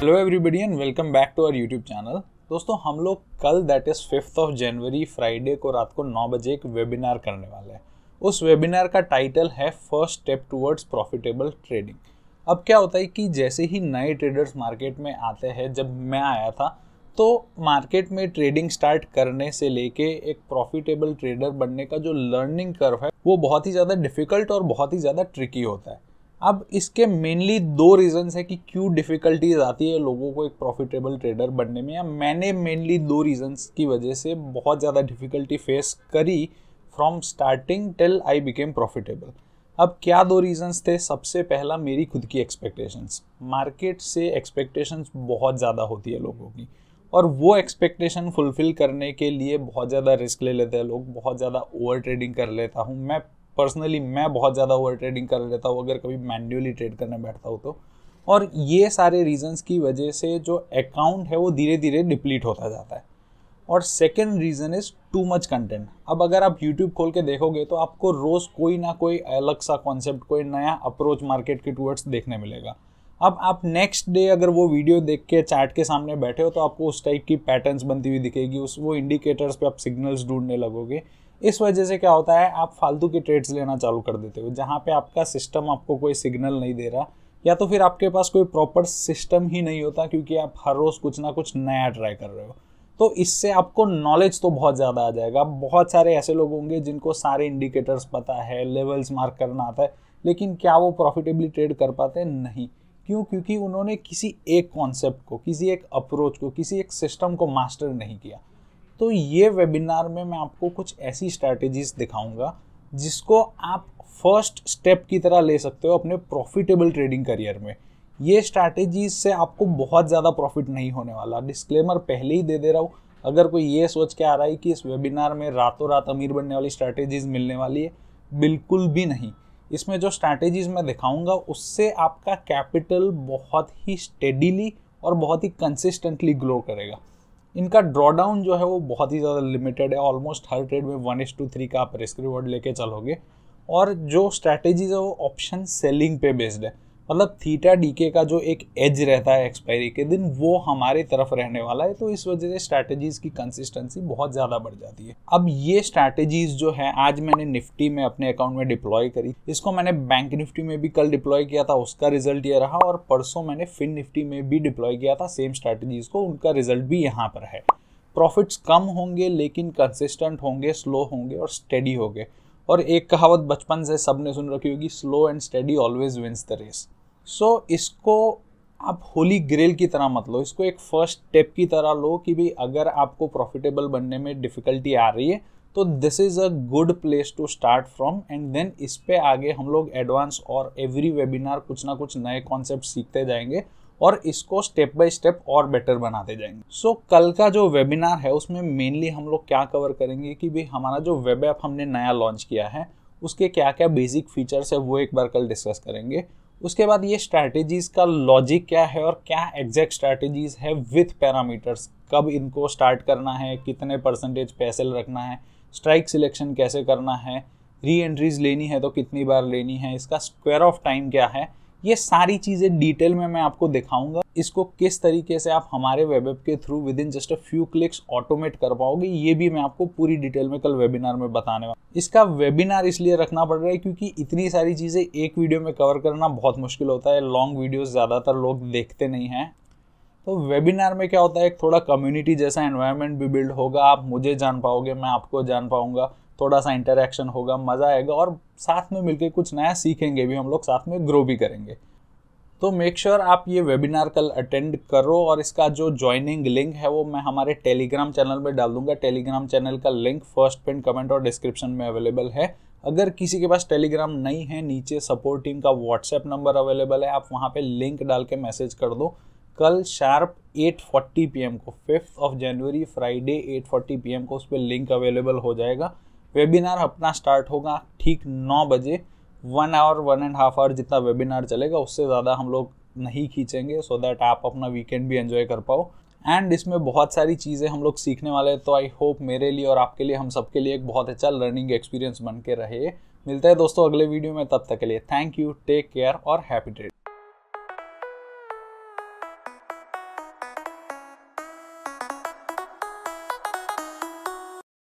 Hello everybody and welcome back to our YouTube channel. दोस्तों हम लोग कल दैट इज़ 5 जनवरी फ्राइडे को रात को 9 बजे एक वेबिनार करने वाले हैं। उस वेबिनार का टाइटल है first step towards profitable trading. अब क्या होता है कि जैसे ही नए ट्रेडर्स मार्केट में आते हैं, जब मैं आया था तो मार्केट में ट्रेडिंग स्टार्ट करने से लेके एक प्रॉफिटेबल ट्रेडर बनने का जो लर्निंग कर्व है वो बहुत ही ज़्यादा डिफ़िकल्ट और बहुत ही ज़्यादा ट्रिकी होता है। अब इसके मेनली दो रीजंस है कि क्यों डिफ़िकल्टीज आती है लोगों को एक प्रॉफिटेबल ट्रेडर बनने में, या मैंने मेनली दो रीजंस की वजह से बहुत ज़्यादा डिफ़िकल्टी फेस करी from starting till I became profitable. अब क्या दो रीजंस थे? सबसे पहला मेरी खुद की एक्सपेक्टेशंस। मार्केट से एक्सपेक्टेशंस बहुत ज़्यादा होती है लोगों की, और वो एक्सपेक्टेशन फुलफिल करने के लिए बहुत ज़्यादा रिस्क ले लेते हैं लोग, बहुत ज़्यादा ओवर ट्रेडिंग कर लेता हूँ मैं पर्सनली। मैं बहुत ज़्यादा ओवर ट्रेडिंग कर लेता हूँ अगर कभी मैन्युअली ट्रेड करने बैठता हूँ तो। और ये सारे रीजंस की वजह से जो अकाउंट है वो धीरे धीरे डिप्लीट होता जाता है। और second reason is too much content. अब अगर आप यूट्यूब खोल के देखोगे तो आपको रोज़ कोई ना कोई अलग सा कॉन्सेप्ट, कोई नया अप्रोच मार्केट के टूवर्ड्स देखने मिलेगा। अब आप नेक्स्ट डे अगर वो वीडियो देख के चार्ट के सामने बैठे हो तो आपको उस टाइप की पैटर्न्स बनती हुई दिखेगी, वो इंडिकेटर्स पे आप सिग्नल्स ढूंढने लगोगे। इस वजह से क्या होता है, आप फालतू के ट्रेड्स लेना चालू कर देते हो जहाँ पे आपका सिस्टम आपको कोई सिग्नल नहीं दे रहा, या तो फिर आपके पास कोई प्रॉपर सिस्टम ही नहीं होता क्योंकि आप हर रोज़ कुछ ना कुछ नया ट्राई कर रहे हो। तो इससे आपको नॉलेज तो बहुत ज़्यादा आ जाएगा। बहुत सारे ऐसे लोग होंगे जिनको सारे इंडिकेटर्स पता है, लेवल्स मार्क करना आता है, लेकिन क्या वो प्रॉफिटेबली ट्रेड कर पाते हैं? नहीं। क्यों? क्योंकि उन्होंने किसी एक कॉन्सेप्ट को, किसी एक अप्रोच को, किसी एक सिस्टम को मास्टर नहीं किया। तो ये वेबिनार में मैं आपको कुछ ऐसी स्ट्रैटेजीज दिखाऊंगा जिसको आप फर्स्ट स्टेप की तरह ले सकते हो अपने प्रॉफिटेबल ट्रेडिंग करियर में। ये स्ट्रैटेजीज से आपको बहुत ज़्यादा प्रॉफिट नहीं होने वाला, डिस्क्लेमर पहले ही दे दे रहा हूँ। अगर कोई ये सोच के आ रहा है कि इस वेबिनार में रातों रात अमीर बनने वाली स्ट्रैटेजीज मिलने वाली है, बिल्कुल भी नहीं। इसमें जो स्ट्रैटेजीज मैं दिखाऊंगा उससे आपका कैपिटल बहुत ही स्टेडीली और बहुत ही कंसिस्टेंटली ग्रो करेगा। इनका ड्रॉडाउन जो है वो बहुत ही ज़्यादा लिमिटेड है। ऑलमोस्ट हर ट्रेड में 1:3 का आप रिस्क रिवॉर्ड लेके चलोगे। और जो स्ट्रैटेजीज है वो ऑप्शन सेलिंग पे बेस्ड है, मतलब थीटा डीके का जो एक एज रहता है एक्सपायरी के दिन, वो हमारे तरफ रहने वाला है। तो इस वजह से स्ट्रैटेजीज की कंसिस्टेंसी बहुत ज़्यादा बढ़ जाती है। अब ये स्ट्रैटेजीज जो है आज मैंने निफ्टी में अपने अकाउंट में डिप्लॉय करी, इसको मैंने बैंक निफ्टी में भी कल डिप्लॉय किया था, उसका रिजल्ट ये रहा। और परसों मैंने फिन निफ्टी में भी डिप्लॉय किया था सेम स्ट्रैटेजीज को, उनका रिजल्ट भी यहाँ पर है। प्रॉफिट्स कम होंगे लेकिन कंसिस्टेंट होंगे, स्लो होंगे और स्टेडी होंगे। और एक कहावत बचपन से सबने सुन रखी होगी, slow and steady always wins the race. So इसको आप होली ग्रेल की तरह मत लो, इसको एक फर्स्ट स्टेप की तरह लो कि भाई अगर आपको प्रॉफिटेबल बनने में डिफ़िकल्टी आ रही है तो this is a good place to start from. And then इस पे आगे हम लोग एडवांस और एवरी वेबिनार कुछ ना कुछ नए कॉन्सेप्ट सीखते जाएंगे और इसको स्टेप बाय स्टेप और बेटर बनाते जाएंगे। सो कल का जो वेबिनार है उसमें मेनली हम लोग क्या कवर करेंगे कि भाई हमारा जो वेब ऐप हमने नया लॉन्च किया है उसके क्या क्या बेसिक फीचर्स है वो एक बार कल डिस्कस करेंगे। उसके बाद ये स्ट्रैटेजीज का लॉजिक क्या है और क्या एग्जैक्ट स्ट्रैटेजीज है विथ पैरामीटर्स, कब इनको स्टार्ट करना है, कितने परसेंटेज पैसे रखना है, स्ट्राइक सिलेक्शन कैसे करना है, री एंट्रीज लेनी है तो कितनी बार लेनी है, इसका स्क्वायर ऑफ टाइम क्या है, ये सारी चीज़ें डिटेल में मैं आपको दिखाऊंगा। इसको किस तरीके से आप हमारे वेब ऐप के through with in just a few clicks automate कर पाओगे, ये भी मैं आपको पूरी डिटेल में कल वेबिनार में बताने वाला। इसका वेबिनार इसलिए रखना पड़ रहा है क्योंकि इतनी सारी चीज़ें एक वीडियो में कवर करना बहुत मुश्किल होता है। लॉन्ग वीडियोज़ ज़्यादातर लोग देखते नहीं हैं। तो वेबिनार में क्या होता है, एक थोड़ा कम्युनिटी जैसा एनवायरनमेंट भी बिल्ड होगा। आप मुझे जान पाओगे, मैं आपको जान पाऊंगा, थोड़ा सा इंटरेक्शन होगा, मज़ा आएगा और साथ में मिलकर कुछ नया सीखेंगे भी हम लोग, साथ में ग्रो भी करेंगे। तो मेक श्योर आप ये वेबिनार कल अटेंड करो। और इसका जो ज्वाइनिंग लिंक है वो मैं हमारे टेलीग्राम चैनल में डाल दूंगा। टेलीग्राम चैनल का लिंक फर्स्ट पिन कमेंट और डिस्क्रिप्शन में अवेलेबल है। अगर किसी के पास टेलीग्राम नहीं है, नीचे सपोर्ट टीम का व्हाट्सएप नंबर अवेलेबल है, आप वहाँ पे लिंक डाल के मैसेज कर दो। कल शार्प 8:40 PM को 5 जनवरी फ्राइडे 8:40 PM को उस पर लिंक अवेलेबल हो जाएगा। वेबिनार अपना स्टार्ट होगा ठीक 9 बजे। 1 आवर 1.5 आवर जितना वेबिनार चलेगा, उससे ज़्यादा हम लोग नहीं खींचेंगे, सो दैट आप अपना वीकेंड भी एंजॉय कर पाओ। एंड इसमें बहुत सारी चीज़ें हम लोग सीखने वाले हैं, तो आई होप मेरे लिए और आपके लिए, हम सबके लिए एक बहुत अच्छा लर्निंग एक्सपीरियंस बन के रहे। मिलते हैं दोस्तों अगले वीडियो में, तब तक के लिए थैंक यू, टेक केयर और हैप्पी ट्रेड।